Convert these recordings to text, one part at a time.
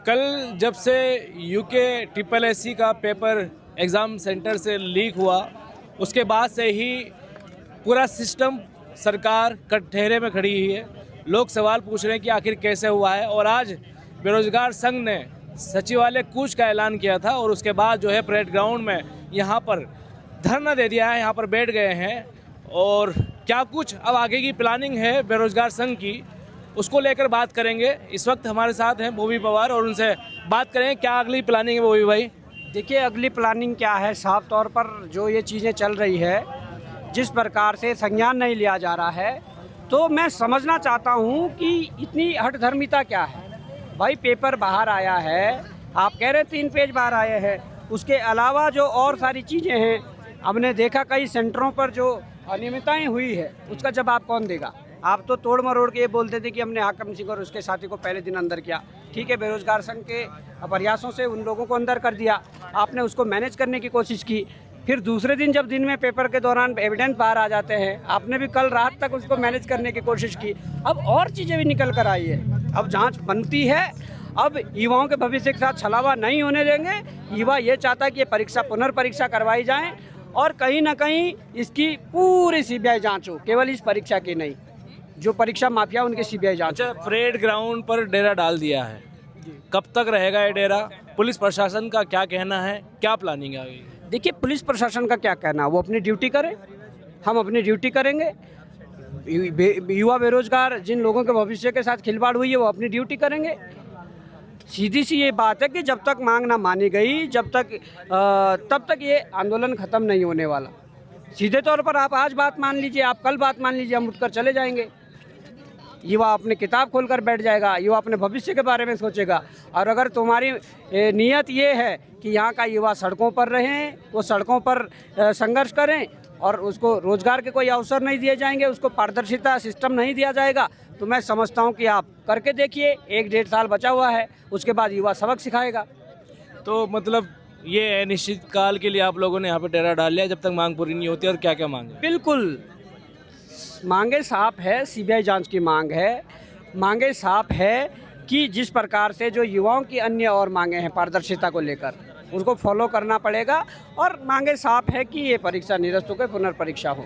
कल जब से यूके ट्रिपल एससी का पेपर एग्ज़ाम सेंटर से लीक हुआ, उसके बाद से ही पूरा सिस्टम सरकार कटघरे में खड़ी हुई है। लोग सवाल पूछ रहे हैं कि आखिर कैसे हुआ है। और आज बेरोजगार संघ ने सचिवालय कूच का ऐलान किया था और उसके बाद जो है परेड ग्राउंड में यहाँ पर धरना दे दिया है, यहाँ पर बैठ गए हैं। और क्या कुछ अब आगे की प्लानिंग है बेरोजगार संघ की, उसको लेकर बात करेंगे। इस वक्त हमारे साथ हैं बॉबी पवार और उनसे बात करें क्या अगली प्लानिंग है। बॉबी भाई, देखिए अगली प्लानिंग क्या है, साफ तौर पर जो ये चीज़ें चल रही है, जिस प्रकार से संज्ञान नहीं लिया जा रहा है, तो मैं समझना चाहता हूँ कि इतनी हठधर्मिता क्या है। भाई पेपर बाहर आया है, आप कह रहे 3 पेज बाहर आए हैं, उसके अलावा जो और सारी चीज़ें हैं, हमने देखा कई सेंटरों पर जो अनियमितताएं हुई है, उसका जवाब कौन देगा। आप तो तोड़ मरोड़ के ये बोलते थे कि हमने हाकिम सिंह और उसके साथी को पहले दिन अंदर किया। ठीक है, बेरोजगार संघ के प्रयासों से उन लोगों को अंदर कर दिया, आपने उसको मैनेज करने की कोशिश की। फिर दूसरे दिन जब दिन में पेपर के दौरान एविडेंस बाहर आ जाते हैं, आपने भी कल रात तक उसको मैनेज करने की कोशिश की। अब और चीज़ें भी निकल कर आई है, अब जांच बनती है। अब युवाओं के भविष्य के साथ छलावा नहीं होने देंगे। युवा ये चाहता है कि ये परीक्षा पुनर्परीक्षा करवाई जाए और कहीं ना कहीं इसकी पूरी सीबीआई जांच हो, केवल इस परीक्षा की नहीं, जो परीक्षा माफिया उनकी सीबीआई जांच। अच्छा, परेड ग्राउंड पर डेरा डाल दिया है, कब तक रहेगा ये डेरा? पुलिस प्रशासन का क्या कहना है, क्या प्लानिंग है आगे? देखिए पुलिस प्रशासन का क्या कहना है, वो अपनी ड्यूटी करे, हम अपनी ड्यूटी करेंगे। युवा बेरोजगार जिन लोगों के भविष्य के साथ खिलवाड़ हुई है, वो अपनी ड्यूटी करेंगे। सीधी सी ये बात है कि जब तक मांग ना मानी गई, तब तक ये आंदोलन खत्म नहीं होने वाला। सीधे तौर पर आप आज बात मान लीजिए, आप कल बात मान लीजिए, हम उठकर चले जाएंगे। युवा अपनी किताब खोलकर बैठ जाएगा, युवा अपने भविष्य के बारे में सोचेगा। और अगर तुम्हारी नीयत ये है कि यहाँ का युवा सड़कों पर रहें, वो सड़कों पर संघर्ष करें और उसको रोजगार के कोई अवसर नहीं दिए जाएंगे, उसको पारदर्शिता सिस्टम नहीं दिया जाएगा, तो मैं समझता हूँ कि आप करके देखिए। 1-1.5 साल बचा हुआ है, उसके बाद युवा सबक सिखाएगा। तो मतलब ये अनिश्चित काल के लिए आप लोगों ने यहाँ पे डेरा डाल लिया जब तक मांग पूरी नहीं होती। और क्या क्या मांग है? बिल्कुल मांगे साफ है, सीबीआई जांच की मांग है। मांगे साफ है कि जिस प्रकार से जो युवाओं की अन्य और मांगे हैं पारदर्शिता को लेकर, उसको फॉलो करना पड़ेगा। और मांगे साफ है कि ये परीक्षा निरस्त होकर पुनर्परीक्षा हो।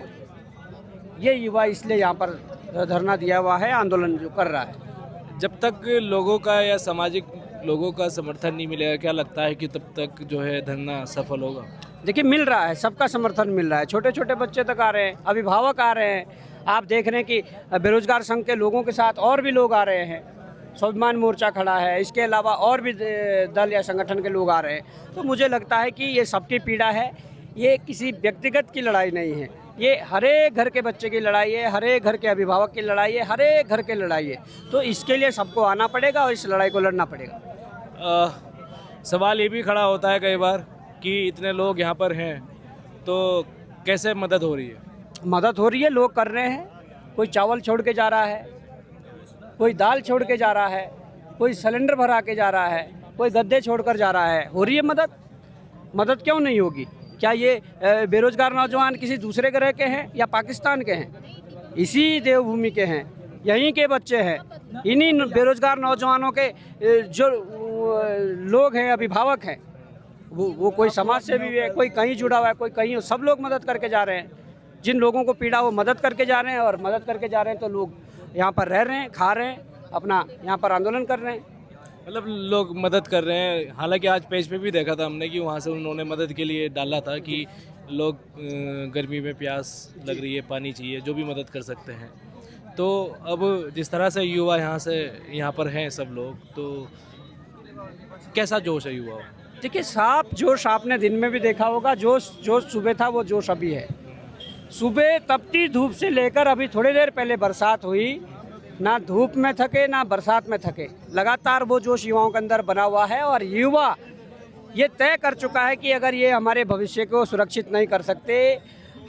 ये युवा इसलिए यहाँ पर धरना दिया हुआ है, आंदोलन जो कर रहा है। जब तक लोगों का या सामाजिक लोगों का समर्थन नहीं मिलेगा, क्या लगता है कि तब तक जो है धरना सफल होगा? देखिए मिल रहा है, सबका समर्थन मिल रहा है। छोटे छोटे बच्चे तक आ रहे हैं, अभिभावक आ रहे हैं। आप देख रहे हैं कि बेरोजगार संघ के लोगों के साथ और भी लोग आ रहे हैं। स्वाभिमान मोर्चा खड़ा है, इसके अलावा और भी दल या संगठन के लोग आ रहे हैं। तो मुझे लगता है कि ये सबकी पीड़ा है, ये किसी व्यक्तिगत की लड़ाई नहीं है, ये हरे घर के बच्चे की लड़ाई है, हरे घर के अभिभावक की लड़ाई है, हरे घर की लड़ाई है। तो इसके लिए सबको आना पड़ेगा और इस लड़ाई को लड़ना पड़ेगा। सवाल ये भी खड़ा होता है कई बार कि इतने लोग यहाँ पर हैं तो कैसे मदद हो रही है? मदद हो रही है, लोग कर रहे हैं। कोई चावल छोड़ के जा रहा है, कोई दाल छोड़ के जा रहा है, कोई सिलेंडर भरा के जा रहा है, कोई गद्दे छोड़कर जा रहा है। हो रही है मदद, मदद क्यों नहीं होगी? क्या ये बेरोजगार नौजवान किसी दूसरे ग्रह के हैं या पाकिस्तान के हैं? इसी देवभूमि के हैं, यहीं के बच्चे हैं। इन्हीं बेरोजगार नौजवानों के जो लोग हैं, अभिभावक हैं, वो कोई समाज से भी है, कोई कहीं जुड़ा हुआ है, कोई कहीं, सब लोग मदद करके जा रहे हैं। जिन लोगों को पीड़ा वो मदद करके जा रहे हैं, और मदद करके जा रहे हैं तो लोग यहाँ पर रह रहे हैं, खा रहे हैं, अपना यहाँ पर आंदोलन कर रहे हैं। मतलब लोग मदद कर रहे हैं। हालांकि आज पेज पे भी देखा था हमने कि वहाँ से उन्होंने मदद के लिए डाला था कि लोग गर्मी में प्यास लग रही है, पानी चाहिए, जो भी मदद कर सकते हैं। तो अब जिस तरह से युवा यहाँ पर हैं सब लोग, तो कैसा जोश है युवा? देखिए साफ जोश आपने दिन में भी देखा होगा। जोश सुबह था, वो जोश अभी है। सुबह तपती धूप से लेकर अभी थोड़ी देर पहले बरसात हुई, ना धूप में थके ना बरसात में थके, लगातार वो जोश युवाओं के अंदर बना हुआ है। और युवा ये तय कर चुका है कि अगर ये हमारे भविष्य को सुरक्षित नहीं कर सकते,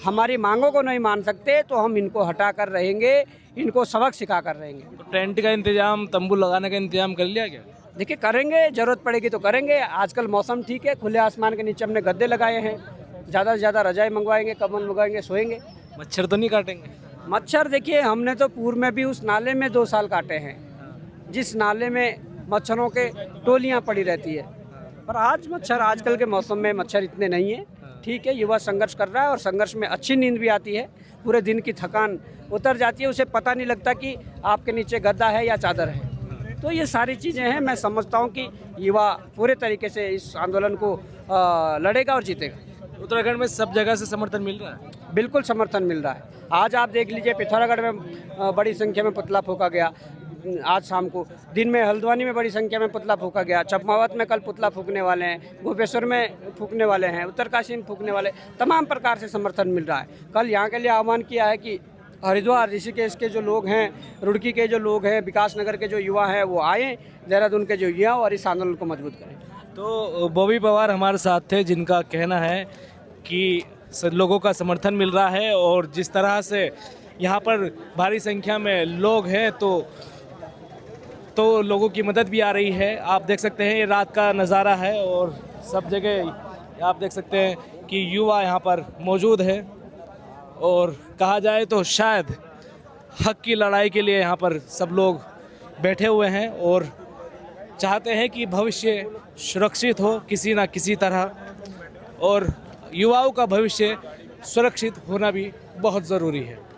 हमारी मांगों को नहीं मान सकते, तो हम इनको हटा कर रहेंगे, इनको सबक सिखा कर रहेंगे। तो टेंट का इंतजाम, तंबू लगाने का इंतजाम कर लिया क्या? देखिए करेंगे, ज़रूरत पड़ेगी तो करेंगे। आजकल मौसम ठीक है, खुले आसमान के नीचे हमने गद्दे लगाए हैं। ज़्यादा से ज़्यादा रजाई मंगवाएंगे, कंबल मंगवाएंगे, सोएंगे। मच्छर तो नहीं काटेंगे? मच्छर देखिए, हमने तो पूर्व में भी उस नाले में 2 साल काटे हैं, जिस नाले में मच्छरों के टोलियां पड़ी रहती है। पर आज मच्छर, आजकल के मौसम में मच्छर इतने नहीं है। ठीक है, युवा संघर्ष कर रहा है और संघर्ष में अच्छी नींद भी आती है, पूरे दिन की थकान उतर जाती है, उसे पता नहीं लगता कि आपके नीचे गद्दा है या चादर है। तो ये सारी चीज़ें हैं। मैं समझता हूँ कि युवा पूरे तरीके से इस आंदोलन को लड़ेगा और जीतेगा। उत्तराखंड में सब जगह से समर्थन मिल रहा है? बिल्कुल समर्थन मिल रहा है। आज आप देख लीजिए, पिथौरागढ़ में बड़ी संख्या में पुतला फूंका गया आज शाम को। दिन में हल्द्वानी में बड़ी संख्या में पुतला फूंका गया। चकमावत में कल पुतला फूंकने वाले हैं, गोपेश्वर में फूंकने वाले हैं, उत्तरकाशी में फूंकने वाले, तमाम प्रकार से समर्थन मिल रहा है। कल यहाँ के लिए आह्वान किया है कि हरिद्वार, ऋषिकेश के जो लोग हैं, रुड़की के जो लोग हैं, विकासनगर के जो युवा हैं वो आएँ, देहरादून के जो युवा और इस आंदोलन को मजबूत करें। तो बॉबी पवार हमारे साथ थे, जिनका कहना है कि लोगों का समर्थन मिल रहा है और जिस तरह से यहाँ पर भारी संख्या में लोग हैं तो लोगों की मदद भी आ रही है। आप देख सकते हैं ये रात का नज़ारा है और सब जगह आप देख सकते हैं कि युवा यहाँ पर मौजूद है और कहा जाए तो शायद हक की लड़ाई के लिए यहाँ पर सब लोग बैठे हुए हैं और चाहते हैं कि भविष्य सुरक्षित हो किसी ना किसी तरह, और युवाओं का भविष्य सुरक्षित होना भी बहुत ज़रूरी है।